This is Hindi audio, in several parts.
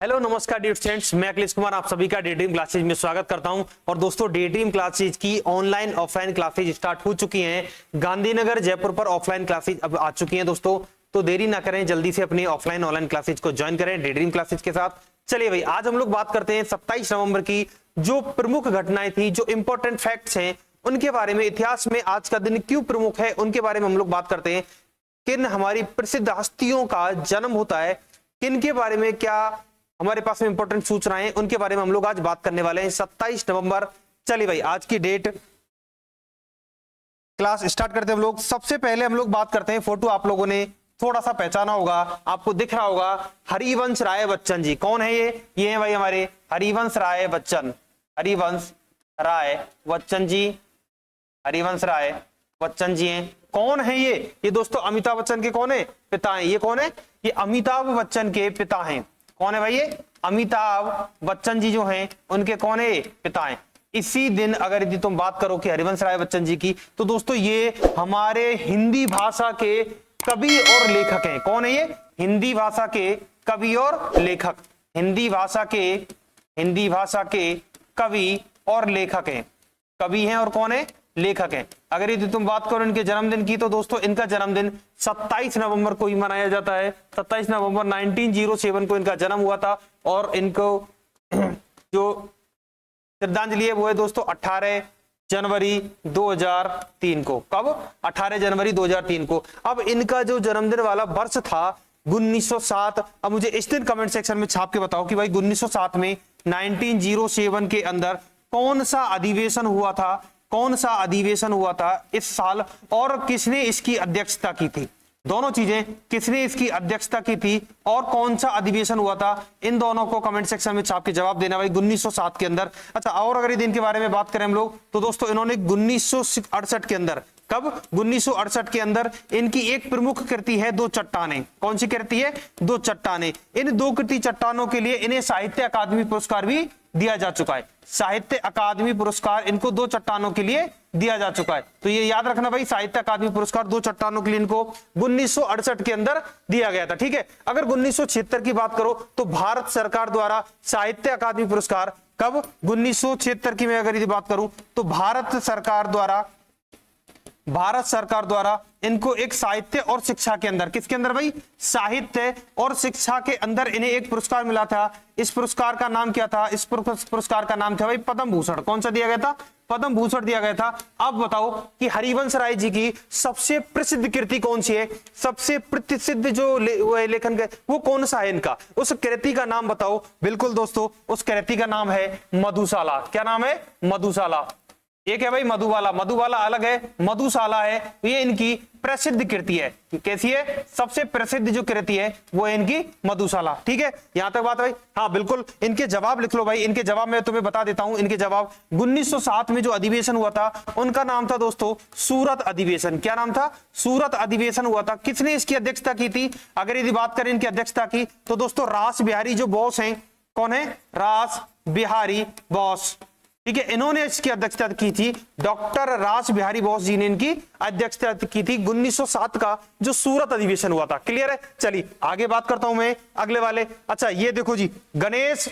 हेलो नमस्कार डियर स्टूडेंट्स, मैं अखिलेश कुमार आप सभी का डे ड्रीम क्लासेज में स्वागत करता हूं। और दोस्तों डे ड्रीम क्लासेज की ऑनलाइन ऑफलाइन क्लासेज स्टार्ट हो चुकी हैं। गांधीनगर जयपुर पर ऑफलाइन क्लासेज अब आ चुकी हैं दोस्तों, तो देरी ना करें, जल्दी से अपनी ऑफलाइन ऑनलाइन क्लासेज को ज्वाइन करें डे ड्रीम क्लासेज के साथ। चलिए भाई, आज हम लोग बात करते हैं 27 नवंबर की जो प्रमुख घटनाएं थी, जो इंपॉर्टेंट फैक्ट्स हैं उनके बारे में। इतिहास में आज का दिन क्यों प्रमुख है उनके बारे में हम लोग बात करते हैं। किन हमारी प्रसिद्ध हस्तियों का जन्म होता है, किन के बारे में क्या हमारे पास में इंपॉर्टेंट सूचनाएं, उनके बारे में हम लोग आज बात करने वाले हैं 27 नवंबर। चलिए भाई, आज की डेट, क्लास स्टार्ट करते हैं हम लोग। सबसे पहले हम लोग बात करते हैं, फोटो आप लोगों ने थोड़ा सा पहचाना होगा, आपको दिख रहा होगा, हरिवंश राय बच्चन जी। कौन है ये है भाई हमारे हरिवंश राय बच्चन। हरिवंश राय बच्चन जी, हरिवंश राय बच्चन जी हैं। कौन है ये दोस्तों अमिताभ बच्चन के कौन है पिता हैं। ये कौन है? ये अमिताभ बच्चन के पिता हैं। कौन है भाई? ये अमिताभ बच्चन जी जो हैं उनके कौन है? पिता हैं। इसी दिन अगर यदि तुम बात करो कि हरिवंश राय बच्चन जी की, तो दोस्तों ये हमारे हिंदी भाषा के कवि और लेखक हैं। कौन है ये? हिंदी भाषा के कवि और लेखक। हिंदी भाषा के कवि और लेखक हैं। कवि हैं और कौन है? लेखक हैं। अगर यदि तुम बात करो इनके जन्मदिन की, तो दोस्तों इनका जन्मदिन 27 नवंबर को ही मनाया जाता है। 27 नवंबर 1907 को इनका जन्म हुआ था। और इनको जो श्रद्धांजलि है वो है दोस्तों 18 जनवरी 2003 को। कब? 18 जनवरी 2003 को। अब इनका जो जन्मदिन वाला वर्ष था 1907। अब मुझे इस दिन कमेंट सेक्शन में छाप के बताओ कि भाई 1907 में 1907 के अंदर कौन सा अधिवेशन हुआ था, कौन सा अधिवेशन हुआ था इस साल, और किसने इसकी अध्यक्षता की थी। दोनों चीजें, किसने इसकी अध्यक्षता की थी और कौन सा अधिवेशन हुआ था, इन दोनों को कमेंट सेक्शन में छाप के जवाब देना भाई 1907 के अंदर। अच्छा, और अगर इनके बारे में बात करें हम लोग, तो दोस्तों इन्होंने 1968 के अंदर, कब? 1968 के अंदर इनकी एक प्रमुख कृति है दो चट्टानें। कौन सी कृति है? दो चट्टानें। इन दो कृति चट्टानों के लिए इन्हें साहित्य अकादमी पुरस्कार भी दिया जा चुका है। साहित्य अकादमी पुरस्कार इनको दो चट्टानों के लिए दिया जा चुका है। तो ये याद रखना भाई, साहित्य अकादमी पुरस्कार दो चट्टानों के लिए इनको 1968 के अंदर दिया गया था। ठीक है। अगर 1976 की बात करो, तो भारत सरकार द्वारा साहित्य अकादमी पुरस्कार, कब? 1976 की मैं अगर यदि बात करूं, तो भारत सरकार द्वारा इनको एक साहित्य और शिक्षा के अंदर, किसके अंदर भाई? साहित्य और शिक्षा के अंदर इन्हें एक पुरस्कार मिला था। इस पुरस्कार का नाम क्या था? इस पुरस्कार का नाम था भाई पद्म भूषण। कौन सा दिया गया था? पद्म भूषण दिया गया था। अब बताओ कि हरिवंश राय जी की सबसे प्रसिद्ध कृति कौन सी है? सबसे प्रसिद्ध जो लेखन वो कौन सा है इनका? उस कृति का नाम बताओ। बिल्कुल दोस्तों, उस कृति का नाम है मधुशाला। क्या नाम है? मधुशाला। एक है भाई मधुबाला, मधुबाला अलग है, मधुशाला है। ये इनकी प्रसिद्ध कृति है। कैसी है? सबसे प्रसिद्ध जो कृति है वो है इनकी मधुशाला। ठीक है, यहां तक बात भाई। हाँ बिल्कुल, इनके जवाब लिख लो भाई। इनके जवाब मैं तुम्हें बता देता हूं। इनके जवाब 1907 में जो अधिवेशन हुआ था उनका नाम था दोस्तों सूरत अधिवेशन। क्या नाम था? सूरत अधिवेशन हुआ था। किसने इसकी अध्यक्षता की थी? अगर यदि बात करें इनकी अध्यक्षता की, तो दोस्तों रास बिहारी जो बॉस हैं, कौन है? रास बिहारी बॉस। ठीक है, इन्होंने इसकी अध्यक्षता की थी। डॉक्टर रास बिहारी बोस जी ने इनकी अध्यक्षता की थी 1907 का जो सूरत अधिवेशन हुआ था। क्लियर है? चलिए आगे बात करता हूं मैं अगले वाले। अच्छा, ये देखो जी, गणेश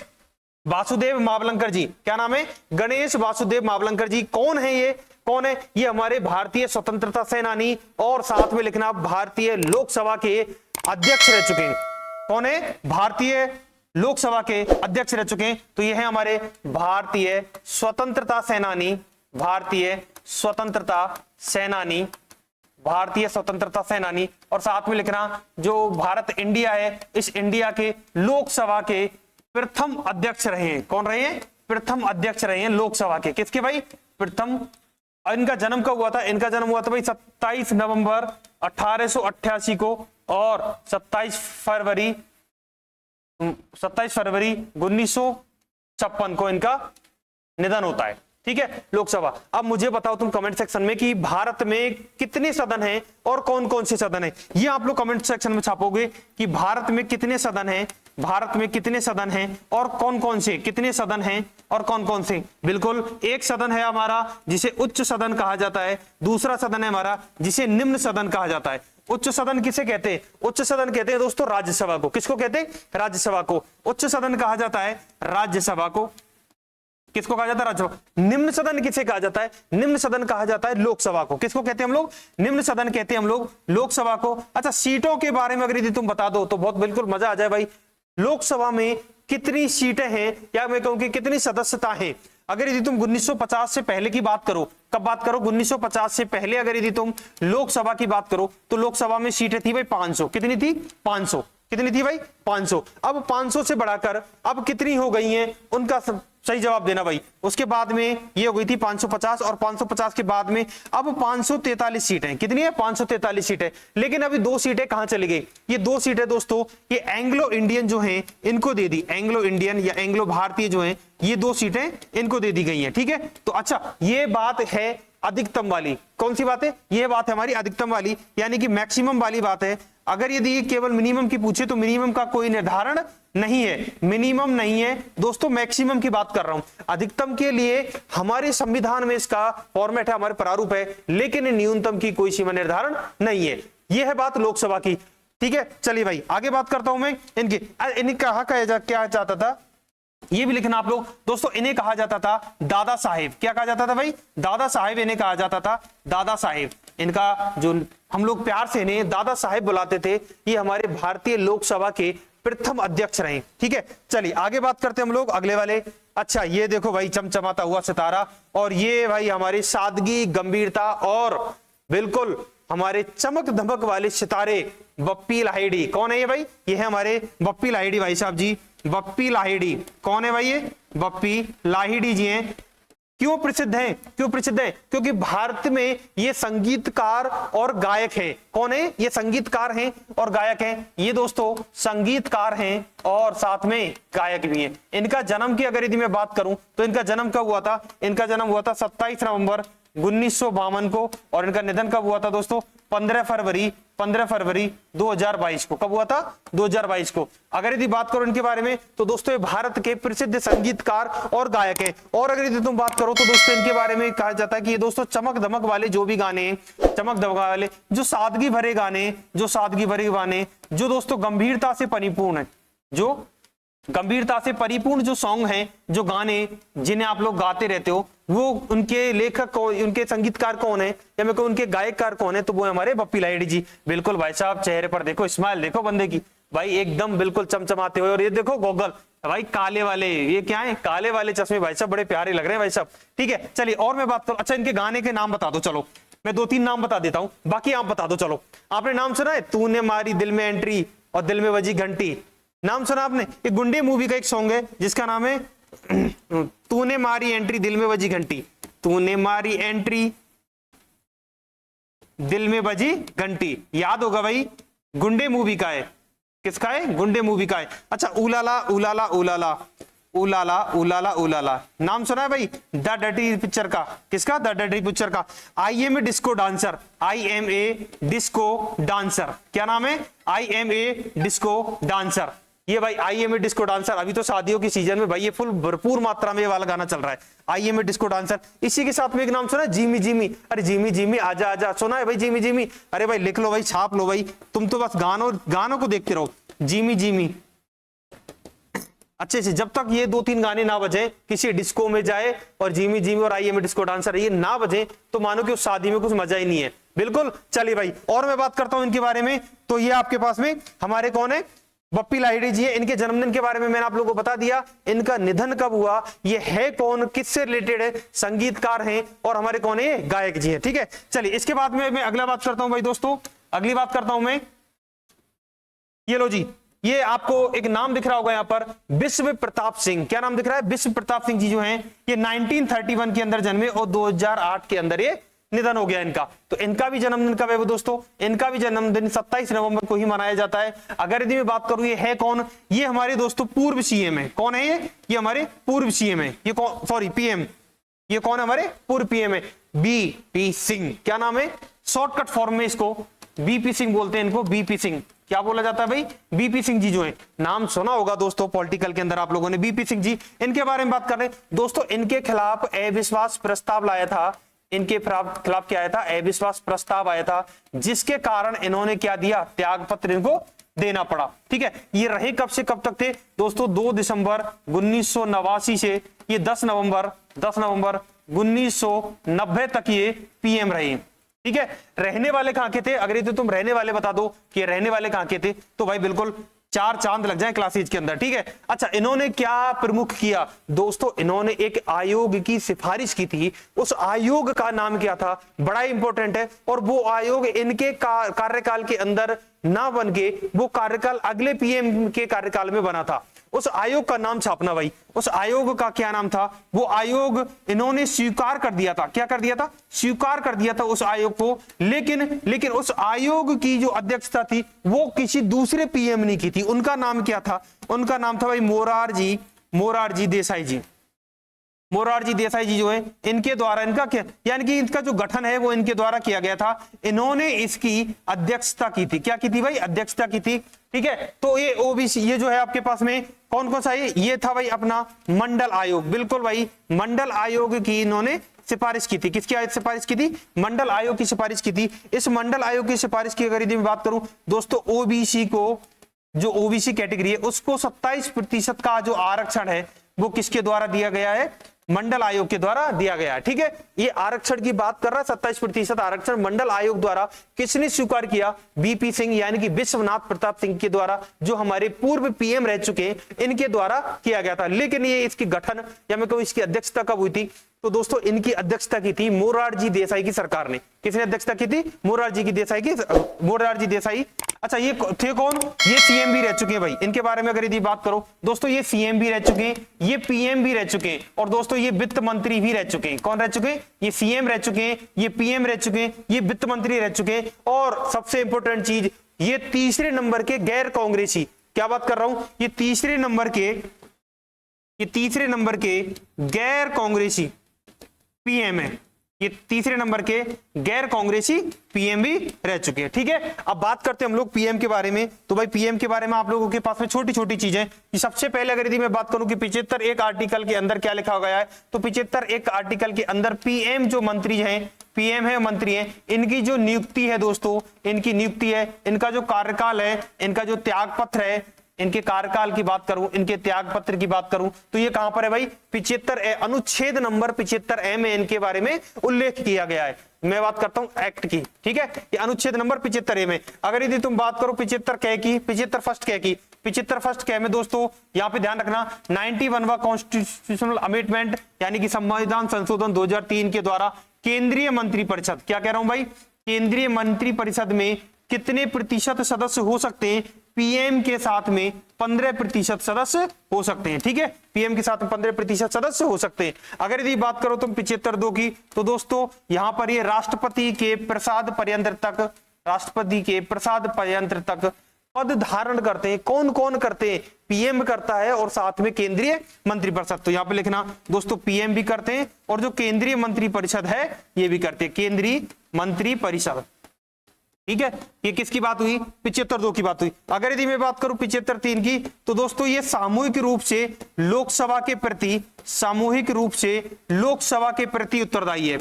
वासुदेव मावलंकर जी। क्या नाम है? गणेश वासुदेव मावलंकर जी। कौन है ये? कौन है ये? हमारे भारतीय स्वतंत्रता सेनानी और साथ में लिखना भारतीय लोकसभा के अध्यक्ष रह चुके हैं। कौन है? भारतीय लोकसभा के अध्यक्ष रह चुके हैं। तो ये है हमारे भारतीय स्वतंत्रता सेनानी, भारतीय स्वतंत्रता सेनानी। और साथ में लिखना जो भारत इंडिया है, इस इंडिया के लोकसभा के प्रथम अध्यक्ष रहे हैं। कौन रहे हैं? प्रथम अध्यक्ष रहे हैं लोकसभा के। किसके भाई? प्रथम। इनका जन्म कब हुआ था? इनका जन्म हुआ था भाई 27 नवंबर 1888 को, और 27 फरवरी 1956 को इनका निधन होता है। ठीक है, लोकसभा। अब मुझे बताओ तुम कमेंट सेक्शन में कि भारत में कितने सदन हैं और कौन कौन से सदन हैं। ये आप लोग कमेंट सेक्शन में छापोगे कि भारत में कितने सदन हैं, भारत में कितने सदन हैं और कौन कौन से, कितने सदन हैं और कौन कौन से। बिल्कुल, एक सदन है हमारा जिसे उच्च सदन कहा जाता है, दूसरा सदन है हमारा जिसे निम्न सदन कहा जाता है। उच्च सदन किसे कहते हैं? उच्च सदन कहते हैं दोस्तों राज्यसभा को। किसको कहते हैं? राज्यसभा को उच्च सदन कहा जाता है, राज्यसभा को। किसको कहा जाता है? राज्यसभा। निम्न सदन किसे कहा जाता है? निम्न सदन कहा जाता है लोकसभा को। किसको कहते हैं हम लोग? निम्न सदन कहते हैं हम लोग लोकसभा को। अच्छा, सीटों के बारे में अगर यदि तुम बता दो तो बहुत बिल्कुल मजा आ जाए भाई। लोकसभा में कितनी सीटें हैं, या मैं कहूं कि कितनी सदस्यता है? अगर यदि तुम 1950 से पहले की बात करो, कब बात करो? 1950 से पहले अगर यदि तुम लोकसभा की बात करो तो लोकसभा में सीटें थी भाई 500। कितनी थी? 500। कितनी थी भाई? 500। अब 500 से बढ़ाकर अब कितनी हो गई हैं, उनका सही जवाब देना भाई। उसके बाद में ये हो गई थी 550, और 550 के बाद में अब 543 सीटें। कितनी है? 543 सीटें। लेकिन अभी 2 सीटें कहां चली गई? ये 2 सीटें दोस्तों ये एंग्लो इंडियन जो हैं इनको दे दी। एंग्लो इंडियन या एंग्लो भारतीय जो हैं ये 2 सीटें इनको दे दी गई हैं। ठीक है, तो अच्छा ये बात है अधिकतम वाली। कौन सी बात है? ये बात है हमारी अधिकतम वाली, यानी कि मैक्सिमम वाली बात है। अगर यदि केवल मिनिमम की पूछे तो मिनिमम का कोई निर्धारण नहीं है, मिनिमम नहीं है दोस्तों, मैक्सिमम की बात कर रहा हूं। अधिकतम के लिए हमारे संविधान में इसका फॉर्मेट है, हमारे प्रारूप है, लेकिन न्यूनतम की कोई सीमा निर्धारण नहीं है। यह है बात लोकसभा की। ठीक है, चलिए भाई आगे बात करता हूं मैं इनकी कहा क्या चाहता था, ये भी लिखना आप लोग दोस्तों। इन्हें कहा जाता था दादा साहेब। क्या कहा जाता था भाई? दादा साहेब इन्हें कहा जाता था, दादा साहेब। इनका जो हम लोग प्यार से इन्हें दादा साहेब बुलाते थे। ये हमारे भारतीय लोकसभा के प्रथम अध्यक्ष रहे। ठीक है, चलिए आगे बात करते हैं हम लोग अगले वाले। अच्छा, ये देखो भाई चमचमाता हुआ सितारा, और ये भाई हमारी सादगी, गंभीरता और बिल्कुल हमारे चमक धमक वाले सितारे बप्पी लाहिड़ी। कौन है ये भाई? ये है हमारे बप्पी लाहिड़ी भाई साहब जी। बप्पी लाहिड़ी कौन है भाई? ये बप्पी लाहिड़ी जी हैं। क्यों प्रसिद्ध हैं? क्यों प्रसिद्ध है? क्योंकि भारत में ये संगीतकार और गायक है। कौन है? ये संगीतकार हैं और गायक हैं। ये दोस्तों संगीतकार हैं और साथ में गायक भी हैं। इनका जन्म की अगर यदि मैं बात करूं तो इनका जन्म कब हुआ था? इनका जन्म हुआ था 27 नवंबर 1952 को, और इनका निधन कब हुआ था दोस्तों? 15 फरवरी 2022 को। कब हुआ था? 2022 को। अगर यदि बात करो इनके बारे में तो दोस्तों ये भारत के प्रसिद्ध संगीतकार और गायक हैं। और अगर यदि तुम बात करो तो दोस्तों इनके बारे में कहा जाता है कि ये दोस्तों चमक धमक वाले जो भी गाने हैं, चमक धमक वाले जो सादगी भरे गाने, जो दोस्तों गंभीरता से परिपूर्ण है, जो गंभीरता से परिपूर्ण जो सॉन्ग हैं, जो गाने जिन्हें आप लोग गाते रहते हो, वो उनके लेखक उनके संगीतकार कौन है, या मैं कहूं उनके गायककार कौन है? तो वो हमारे बप्पी लाहिड़ी जी। बिल्कुल भाई साहब, चेहरे पर देखो स्माइल, देखो बंदे की भाई एकदम बिल्कुल चमचमाते हुए। और ये देखो गॉगल भाई काले वाले, ये क्या है? काले वाले चश्मे भाई साहब, बड़े प्यारे लग रहे हैं भाई साहब। ठीक है, चलिए और मैं बात करूं। अच्छा, इनके गाने के नाम बता दो। चलो मैं 2-3 नाम बता देता हूं, बाकी आप बता दो। चलो, आपने नाम सुना है? तूने मारी दिल में एंट्री और दिल में बजी घंटी। नाम सुना आपने? ये गुंडे मूवी का एक सॉन्ग है जिसका नाम है तूने मारी एंट्री दिल में बजी घंटी। तूने मारी एंट्री दिल में बजी घंटी, याद होगा भाई, गुंडे मूवी का है। किसका है? गुंडे मूवी का है। अच्छा, उलाला उलाला उलाला उलाला उलाला उलाला, नाम सुना है भाई? द डर्टी पिक्चर का। किसका? द डर्टी पिक्चर का। I am a disco dancer, I am a disco dancer. क्या नाम है? I am a disco dancer. ये भाई I am a disco dancer, अभी तो शादियों की सीजन में भाई ये फुल भरपूर मात्रा में ये वाला गाना चल रहा है, I am a disco dancer. इसी के साथ में एक नाम सुना है? Jimmy Jimmy. अरे जिमी जिमी आजा आजा, सुना है भाई? जिमी जिमी, अरे भाई लिख लो भाई, छाप लो भाई, तुम तो बस गानों को देखते रहो। जिमी जिमी अच्छे से, जब तक ये 2-3 गाने ना बजे, किसी डिस्को में जाए और जिमी जिमी और I am a disco dancer ये ना बजे, तो मानो कि उस शादी में कुछ मजा ही नहीं है। बिल्कुल। चलिए भाई और मैं बात करता हूं इनके बारे में। तो ये आपके पास में हमारे कौन है? बप्पी लाहिड़ी जी है। इनके जन्मदिन के बारे में मैंने आप लोगों को बता दिया। इनका निधन कब हुआ, ये है कौन, किससे रिलेटेड है? संगीतकार हैं और हमारे कौन है? गायक जी हैं। ठीक है, चलिए इसके बाद में मैं अगला बात करता हूं भाई दोस्तों। अगली बात करता हूं मैं, ये लो जी, ये आपको एक नाम दिख रहा होगा यहाँ पर, विश्व प्रताप सिंह। क्या नाम दिख रहा है? विश्व प्रताप सिंह जी जो हैं ये 1931 के अंदर जन्मे और 2008 के अंदर ये निधन हो गया इनका। तो इनका भी जन्मदिन कब है वो दोस्तों? इनका भी जन्मदिन 27 नवंबर को ही मनाया जाता है। अगर यदि मैं बात करूं ये है कौन, ये हमारे दोस्तों पूर्व सीएम है। कौन है ये हमारे पूर्व सीएम है। ये कौन, सॉरी पीएम, ये कौन है? हमारे पूर्व पीएम है, बीपी सिंह। क्या नाम है? शॉर्टकट फॉर्म में इसको बीपी सिंह बोलते हैं, इनको बीपी सिंह क्या बोला जाता है भाई? बीपी सिंह जी जो है, नाम सुना होगा दोस्तों पॉलिटिकल के अंदर आप लोगों ने, बीपी सिंह जी। इनके बारे में बात कर रहे हैं दोस्तों। इनके खिलाफ अविश्वास प्रस्ताव लाया था इनके खिलाफ क्या आया था, अविश्वास प्रस्ताव आया था, जिसके कारण इन्होंने क्या दिया, त्याग पत्र इनको देना पड़ा। ठीक है, ये रहे कब से कब तक थे दोस्तों, 2 दिसंबर 1989 से ये 10 नवंबर 1990 तक ये पीएम रहे। ठीक है, रहने वाले कहां के थे, अगर ये तो तुम रहने वाले बता दो कि रहने वाले कहां के थे, तो भाई बिल्कुल 4 चांद लग जाए क्लासेज के अंदर। ठीक है, अच्छा इन्होंने क्या प्रमुख किया दोस्तों, इन्होंने एक आयोग की सिफारिश की थी, उस आयोग का नाम क्या था, बड़ा इंपॉर्टेंट है, और वो आयोग इनके कार्यकाल के अंदर ना बन के वो कार्यकाल अगले पीएम के कार्यकाल में बना था। उस आयोग का नाम छापना भाई, उस आयोग का क्या नाम था, वो आयोग इन्होंने स्वीकार कर दिया था, क्या कर दिया था, स्वीकार कर दिया था उस आयोग को, लेकिन उस आयोग की जो अध्यक्षता थी वो किसी दूसरे पीएम ने की थी। उनका नाम क्या था, उनका नाम था भाई मोरारजी देसाई जी। मोरारजी देसाई जी जो है, इनके द्वारा इनका क्या, यानी कि इनका जो गठन है वो इनके द्वारा किया गया था, इन्होंने इसकी अध्यक्षता की थी। क्या की थी भाई, अध्यक्षता की थी। ठीक है, तो ये ओबीसी, ये जो है आपके पास में कौन कौन सा है, ये था भाई अपना मंडल आयोग, बिल्कुल भाई मंडल आयोग की इन्होंने सिफारिश की थी। किसकी सिफारिश की थी, मंडल आयोग की सिफारिश की थी। इस मंडल आयोग की सिफारिश की अगर यदि मैं बात करूं दोस्तों, ओबीसी को, जो ओबीसी कैटेगरी है उसको 27% का जो आरक्षण है वो किसके द्वारा दिया गया है, मंडल आयोग के द्वारा दिया गया है। ठीक है, ये आरक्षण की बात कर रहा है, 27% आरक्षण मंडल आयोग द्वारा किसने स्वीकार किया, बीपी सिंह यानी कि विश्वनाथ प्रताप सिंह के द्वारा, जो हमारे पूर्व पीएम रह चुके हैं, इनके द्वारा किया गया था। लेकिन ये इसकी गठन या मैं कहूं इसकी अध्यक्षता कब हुई थी, तो दोस्तों इनकी अध्यक्षता की थी मोरारजी देसाई की सरकार ने। किसने अध्यक्षता की थी, मोरारजी देसाई। अच्छा ये थे कौन, ये सीएम भी रह चुके हैं भाई, इनके बारे में अगर यदि बात करो दोस्तों, ये सीएम भी रह चुके हैं, ये पीएम भी रह चुके हैं, और दोस्तों ये वित्त मंत्री भी रह चुके हैं। कौन रह चुके हैं, ये सीएम रह चुके हैं, ये पीएम रह चुके हैं, ये वित्त मंत्री रह चुके हैं, और सबसे इंपॉर्टेंट चीज, ये तीसरे नंबर के गैर कांग्रेसी, क्या बात कर रहा हूं, ये तीसरे नंबर के गैर कांग्रेसी पीएम है, ये तीसरे नंबर के गैर कांग्रेसी पीएम भी रह चुके हैं। ठीक है, अब बात करते हैं हम लोग पीएम के बारे में। तो भाई पीएम के बारे में आप लोगों के पास में छोटी छोटी चीजें, कि सबसे पहले अगर यदि मैं बात करूं कि 75 एक आर्टिकल के अंदर क्या लिखा गया है, तो 75 एक आर्टिकल के अंदर पीएम जो मंत्री हैं, पीएम है मंत्री हैं, इनकी जो नियुक्ति है दोस्तों, इनकी नियुक्ति है, इनका जो कार्यकाल है, इनका जो त्याग पत्र है, इनके कार्यकाल की बात करूं, इनके त्याग पत्र की बात करूं, तो ये कहां पर है भाई, 75 अनुच्छेद नंबर 75 में इनके बारे में उल्लेख किया गया है। मैं बात करता हूं एक्ट की। ठीक है, ये अनुच्छेद नंबर 75 में, अगर यदि तुम बात करो 75 कै की, 75 फर्स्ट कै की, 75 फर्स्ट कै में दोस्तों यहां पे ध्यान रखना, 91वां कॉन्स्टिट्यूशनल अमेंडमेंट यानी कि संविधान संशोधन 2003 के द्वारा केंद्रीय मंत्रिपरिषद, क्या कह रहा हूं भाई, केंद्रीय मंत्रिपरिषद में कितने प्रतिशत सदस्य हो सकते हैं, पीएम के साथ में 15% सदस्य हो सकते हैं। ठीक है, पीएम के साथ में 15% सदस्य हो सकते हैं। अगर यदि बात करो तुम 75(2) की, तो दोस्तों यहां पर ये राष्ट्रपति के प्रसाद पर्यंत तक पद धारण करते हैं। कौन कौन करते हैं, पीएम करता है और साथ में केंद्रीय मंत्रिपरिषद। तो यहां पे लिखना दोस्तों, पीएम भी करते हैं और जो केंद्रीय मंत्रिपरिषद है ये भी करते हैं, केंद्रीय मंत्रिपरिषद। ठीक है, ये किसकी बात हुई, 75(2) की बात हुई। अगर यदि मैं बात करूं 75(3) की, तो दोस्तों ये सामूहिक रूप से लोकसभा के प्रति उत्तरदायी है,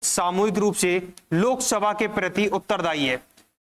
सामूहिक रूप से लोकसभा के प्रति उत्तरदायी है।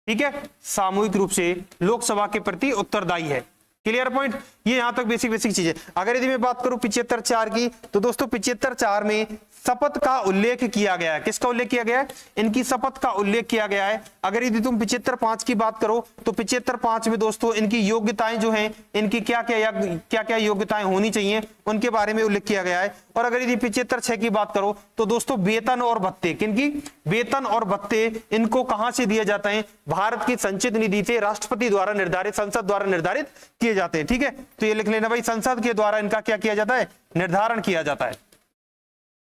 ठीक है, सामूहिक रूप से लोकसभा के प्रति उत्तरदायी है। क्लियर पॉइंट, ये यहां तक बेसिक चीज है। अगर यदि मैं बात करूं 75(4) की, तो दोस्तों 75(4) में शपथ का उल्लेख किया गया है। किसका उल्लेख किया गया है, इनकी शपथ का उल्लेख किया गया है। अगर यदि तुम 75(5) की बात करो, तो 75(5) में दोस्तों इनकी योग्यताएं जो हैं, इनकी क्या क्या योग्यताएं होनी चाहिए उनके बारे में उल्लेख किया गया है। और अगर यदि 75(6) की बात करो, तो दोस्तों वेतन और भत्ते, किनकी, वेतन और भत्ते इनको कहां से दिए जाते हैं, भारत की संचित निधि से राष्ट्रपति द्वारा निर्धारित, संसद द्वारा निर्धारित किए जाते हैं। ठीक है, तो ये लिख लेना भाई, संसद के द्वारा इनका क्या किया जाता है, निर्धारण किया जाता है।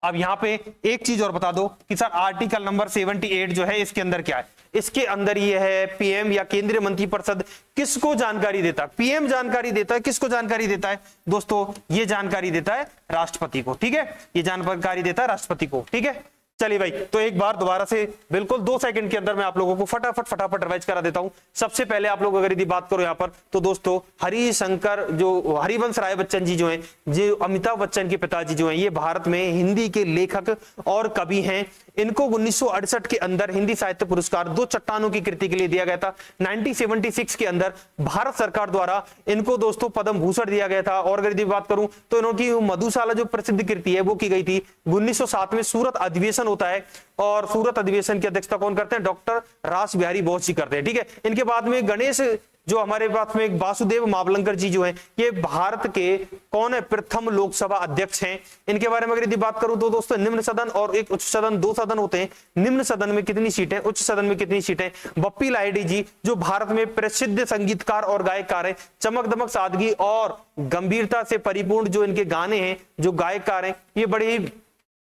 अब यहां पे एक चीज और बता दो कि सर आर्टिकल नंबर 78 जो है इसके अंदर क्या है, इसके अंदर ये है पीएम या केंद्रीय मंत्रिपरिषद किसको जानकारी देता है, पीएम जानकारी देता है, किसको जानकारी देता है दोस्तों, ये जानकारी देता है राष्ट्रपति को। ठीक है, ये जानकारी देता है राष्ट्रपति को। ठीक है, चलिए भाई, तो एक बार दोबारा से बिल्कुल 2 सेकंड के अंदर मैं आप लोगों को फटाफट रिवाइज करा देता हूं। सबसे पहले आप लोग अगर यदि बात करो यहां पर, तो दोस्तों हरिवंश राय बच्चन जी जो हैं, जो अमिताभ बच्चन के पिताजी जो हैं, ये भारत में हिंदी के लेखक और कवि हैं। इनको 1968 के अंदर हिंदी साहित्य पुरस्कार दो चट्टानों की कृति के लिए दिया गया था। 1976 के अंदर भारत सरकार द्वारा इनको दोस्तों पद्म भूषण दिया गया था। और अगर यदि बात करूं तो इनकी मधुशाला जो प्रसिद्ध कृति है वो की गई थी 1907 में। सूरत अधिवेशन होता है और सूरत अधिवेशन की अध्यक्षता कौन करते हैं? डॉक्टर रास बिहारी बोस जी करते हैं। ठीक है, इनके बाद में गणेश जो हमारे पास में वासुदेव मावलंकर जी जो हैं, ये भारत के कौन है? प्रथम लोकसभा अध्यक्ष हैं। इनके बारे में अगर यदि बात करूं तो दोस्तों निम्न सदन और एक उच्च सदन, दो सदन होते हैं। निम्न सदन में कितनी सीटें, उच्च सदन में कितनी सीटें? बप्पी लाहिड़ी जी जो भारत में प्रसिद्ध संगीतकार और गायककार हैं, चमक दमक सादगी और गंभीरता से परिपूर्ण जो इनके गाने हैं, जो गायककार हैं, ये बड़े ही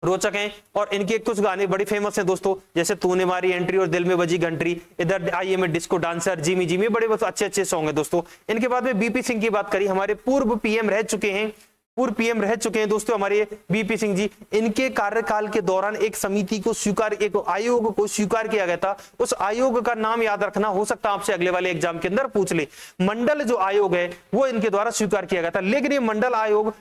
रोचक हैं और इनके कुछ गाने बड़े फेमस हैं दोस्तों, जैसे तूने मारी एंट्री और दिल में बजी घंटी, इधर I am a disco dancer, Jimmy Jimmy, बड़े अच्छे अच्छे सॉन्ग हैं दोस्तों। इनके बाद में बीपी सिंह की बात करी, हमारे पूर्व पीएम रह चुके हैं, पूर्व पीएम रह चुके हैं दोस्तों हमारे बीपी सिंह जी। इनके कार्यकाल के दौरान एक समिति को स्वीकार, एक आयोग को स्वीकार किया गया था। उस आयोग का नाम याद रखना, हो सकता है आपसे अगले वाले एग्जाम के अंदर पूछ ले। मंडल जो आयोग है वो इनके द्वारा स्वीकार किया गया था, लेकिन ये मंडल आयोग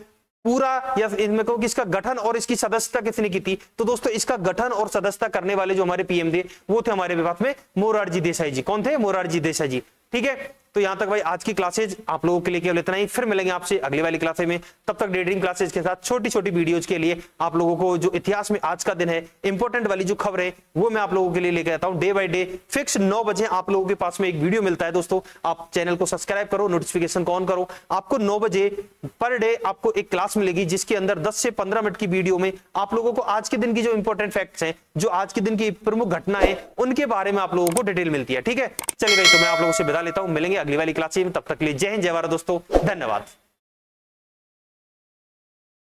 पूरा या इनमें कहो कि इसका गठन और इसकी सदस्यता किसने की थी? तो दोस्तों इसका गठन और सदस्यता करने वाले जो हमारे पीएम थे वो थे हमारे विभाग में मोरारजी देसाई जी। कौन थे? मोरारजी देसाई जी। ठीक है, तो यहां तक भाई आज की क्लासेज आप लोगों के लिए केवल इतना ही। फिर मिलेंगे आपसे अगली वाली क्लासेज में, तब तक डे ड्रीम क्लासेज के साथ छोटी छोटी वीडियोज के लिए आप लोगों को जो इतिहास में आज का दिन है, इंपॉर्टेंट वाली जो खबर है वो मैं आप लोगों के लिए लेकर आता हूं डे बाय डे। फिक्स 9 बजे आप लोगों के पास में एक वीडियो मिलता है दोस्तों। आप चैनल को सब्सक्राइब करो, नोटिफिकेशन ऑन करो। आपको 9 बजे पर डे आपको एक क्लास मिलेगी जिसके अंदर 10 से 15 मिनट की वीडियो में आप लोगों को आज के दिन की जो इंपॉर्टेंट फैक्ट्स हैं, जो आज के दिन की प्रमुख घटनाएं, उनके बारे में आप लोगों को डिटेल मिलती है। ठीक है, चलिए भाई, तो मैं आप लोगों से विदा लेता हूं, मिलेंगे अगली वाली क्लास में। तब तक के लिए जय हिंद, जय भारत दोस्तों, धन्यवाद।